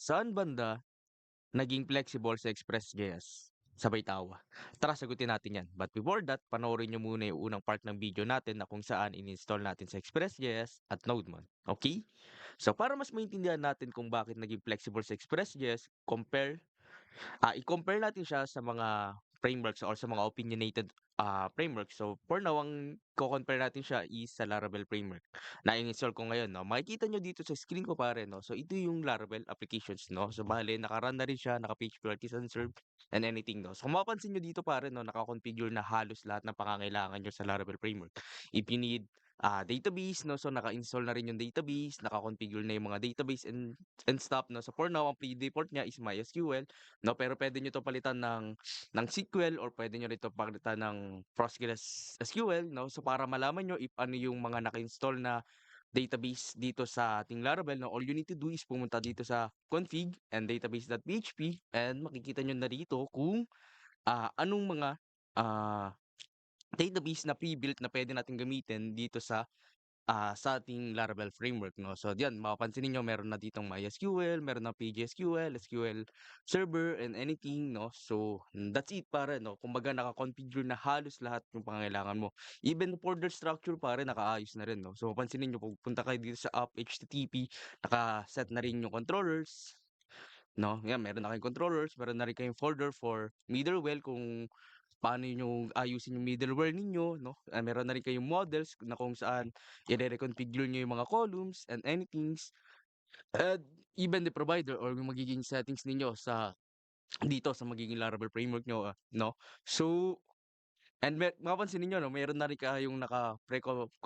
Saan banda naging flexible sa Express.js? Sabay tawa. Tara sagutin natin 'yan. But before that, panoorin niyo muna yung unang part ng video natin na kung saan in-install natin sa Express.js at Node.mon, okey? So, para mas maintindihan natin kung bakit naging flexible sa Express.js, i-compare natin siya sa mga frameworks or sa mga opinionated, frameworks. So, for now ang iko-compare natin siya is sa Laravel framework na in-install ko ngayon 'no. Makikita niyo dito sa screen ko pare 'no, so ito yung Laravel applications 'no. So, bale naka-run na rin siya, naka-PHP Artisan Serve and anything 'no. So, kung mapapansin niyo dito pare 'no, naka-configure na halos lahat ng pangangailangan niyo sa Laravel framework. If you need, database 'no, so naka-install na rin yung database, naka-configure na yung mga database and stuff 'no. So, for now ang pre-default niya is MySQL. No, pero puwede niyo 'to palitan ng SQL or puwede niyo rin 'to palitan ng Postgres SQL 'no. So, para malaman niyo if ano yung mga naka-install na database dito sa ating Laravel 'no, all you need to do is pumunta dito sa config and database.php and makikita niyo na rito kung, anong mga, ah, database na pre-built na puwede nating gamitin dito sa ating Laravel framework 'no. So diyan mapapansin ninyo meron na ditong MySQL, meron ng PGSQL, SQL Server and anything 'no. So that's it pare 'no. Kumbaga naka-configure na halos lahat yung pangangailangan mo. Even folder structure pare nakaayos na rin 'no. So mapapansin ninyo pagpunta kayo dito sa app HTTP, naka-set na rin yung controllers 'no. Yan meron na kayong controllers, meron na rin kayong folder for middleware kung paano niyo ayusin yung middleware ninyo 'no. Meron na rin kayong models na kung saan ire-reconfigure niyo yung mga columns and anythings, and even the provider or yung magiging settings ninyo dito sa magiging Laravel framework niyo, 'no. So, and mapapansin ninyo 'no, meron na rin kayong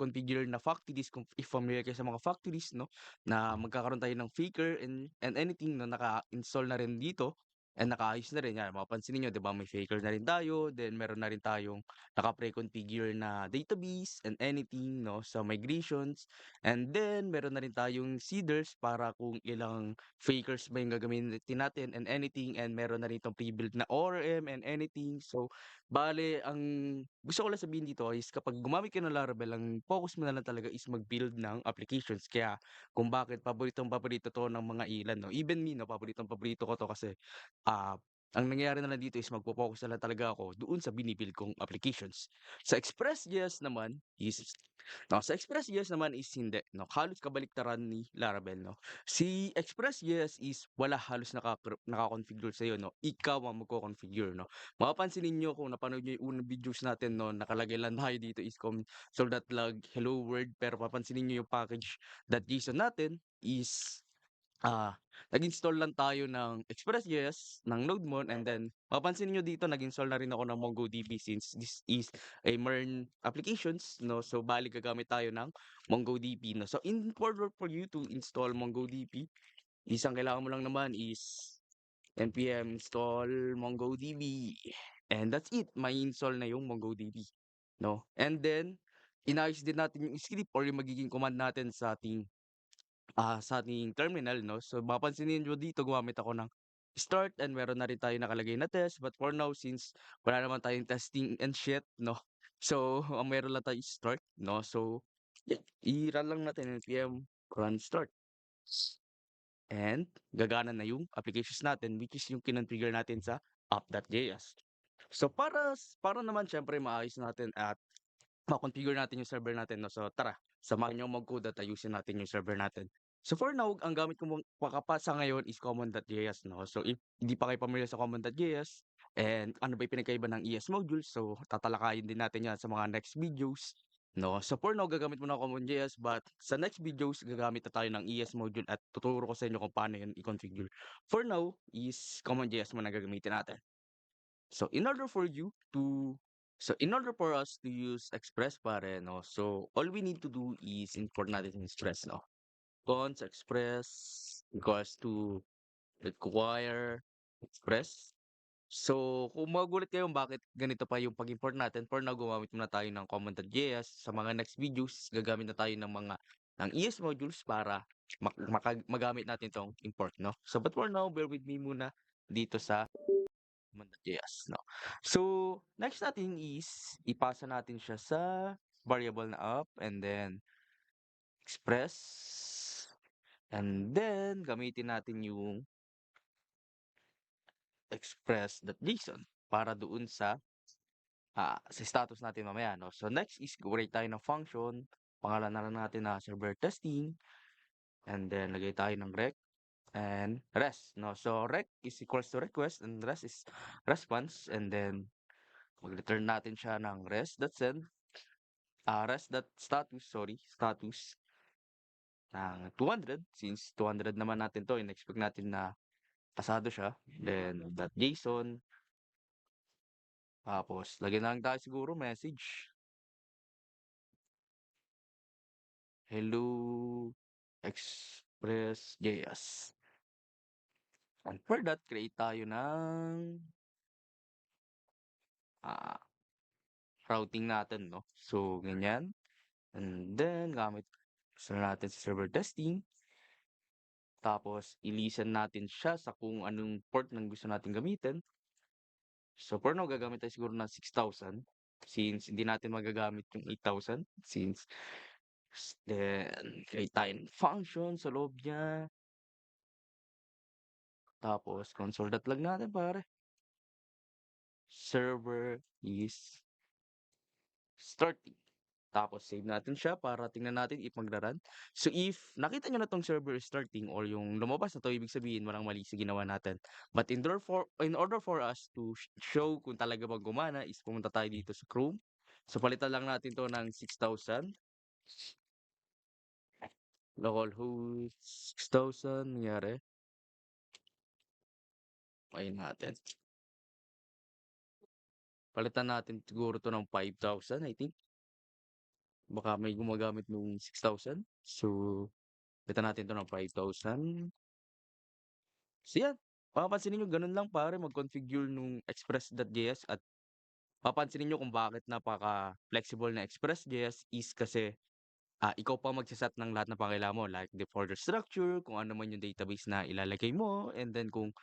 configure na factories kung if familiar kayo sa mga factories 'no, na magkakaroon tayo ng Faker and anything na naka-install na rin dito and nakaayos na rin. Yan, mapapansin ninyo 'di ba may Faker na rin tayo, then meron na rin tayong naka-pre-configure na database and anything 'no, sa migrations. And then meron na rin tayong seeders para kung ilang Fakers ba yung gagamitin natin and anything, and meron na rin itong pre-built na ORM and anything. So, bale ang gusto ko lang sabihin dito is kapag gumamit ka ng Laravel ang focus mo na lang talaga is mag-build ng applications. Kaya kung bakit paboritong-paborito 'to ng mga ilan 'no, even me 'no, paboritong-paborito ko 'to kasi, ang nangyayari na lang dito is magfo-focus na lang talaga ako doon sa bini-build kong applications. Sa Express.js naman is sa Express.js naman is hindi 'no, halos kabaliktaran ni Laravel 'no. Si Express.js is wala halos naka-configure sa'yo 'no, ikaw ang magko-configure 'no. Mapapansin ninyo kung napanood niyo yung unang videos natin 'no, nakalagay lang tayo dito is console.log hello world, pero papansinin niyo yung package.json natin is, nag-install lang tayo ng Express.js, ng Node.mon, and then mapapansin niyo dito nag-install na rin ako ng MongoDB since this is a MERN applications 'no. So, bale gagamit tayo ng MongoDB 'no. So, in order for you to install MongoDB is ang kailangan mo lang naman is npm install MongoDB, and that's it, mai-install na yung MongoDB 'no. And then inayos din natin yung script or yung magiging command natin sa ating terminal 'no. So, mapapansinin niyo dito gumamit ako ng start and meron na rin tayong nakalagay na test, but for now since wala naman tayong testing and shit 'no, so ang meron lang tayong start 'no. So, i-run lang natin npm run start and gagana na yung applications natin, which is yung kinonfigure natin sa app.js. So, para naman siyempre maayos natin at ma-configure natin yung server natin 'no. So tara, samahan niyo mag-code at ayusin natin yung server natin. So for now, ang gamit ko sa ngayon is common.js 'no. So if hindi pa kayo familiar sa common.js and ano ba yung pinagkaiba ng ES modules, so tatalakayin din natin 'yan sa mga next videos 'no. So for now, gagamit muna ako common.js, but sa next videos gagamit na tayo ng ES module at tuturo ko sa inyo kung paano 'yun i-configure. For now is common.js muna gagamitin natin. So in order for you to in order for us to use Express pare 'no, so all we need to do is import natin yung Express 'no. Const express equals to require express. So kung magugulat kayo bakit ganito pa yung pag-import natin, for now gumamit muna tayo ng common.js. Sa mga next videos gagamit na tayo ng ES modules para magamit natin 'tong import 'no. So but for now, bear with me muna dito sa Command.js 'no. So, next natin is ipasa natin siya sa variable na up and then express, and then gamitin natin yung express.json para doon sa status natin mamaya 'no. So next is create tayo ng function, pangalan na lang natin na server testing, and then lagay tayo ng rec and rest 'no. So rec is equals to request and rest is response, and then mag-return natin siya ng rest.send, rest.status, sorry, status ng 200 since 200 naman natin 'to, in-expect natin na pasado siya. Then .json, tapos lagyan na lang tayo siguro message, "Hello Express.js." And for that, create tayo ng, ah, routing natin 'no. So ganyan, and then gamit gusto na natin sa server testing, tapos i-listen natin siya sa kung anong port ng gusto nating gamitin. So for now, gagamit tayo siguro ng 6,000 since hindi natin magagamit yung 8,000 since then create tayo ng function sa loob niya, tapos console.log natin pare. Server is starting. Tapos save natin siya para tingnan natin if magra-run. So if nakita niyo na 'tong server is starting or yung lumabas na 'to, ibig sabihin walang mali sa ginawa natin. But in order for us to show kung talaga bang gumana is pumunta tayo dito sa Chrome. So palitan lang natin 'to ng 6,000, localhost 6,000 nangyari, ayun natin. Palitan natin siguro 'to ng 5,000 I think. Baka may gumagamit nung 6,000. So palitan natin 'to ng 5,000. So yan, papansinin niyo gano'n lang pare mag-configure nung express.js, at papansinin niyo kung bakit napaka-flexible na express.js is kasi, ikaw pa magse-set ng lahat ng pangailangan mo like the folder structure, kung ano man yung database na ilalagay mo, and then kung,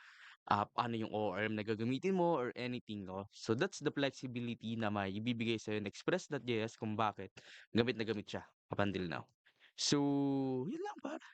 paano yung ORM na gagamitin mo or anything 'no. So that's the flexibility na maibibigay sa'yo ng express.js kung bakit gamit na gamit siya up until now. So yun lang pare.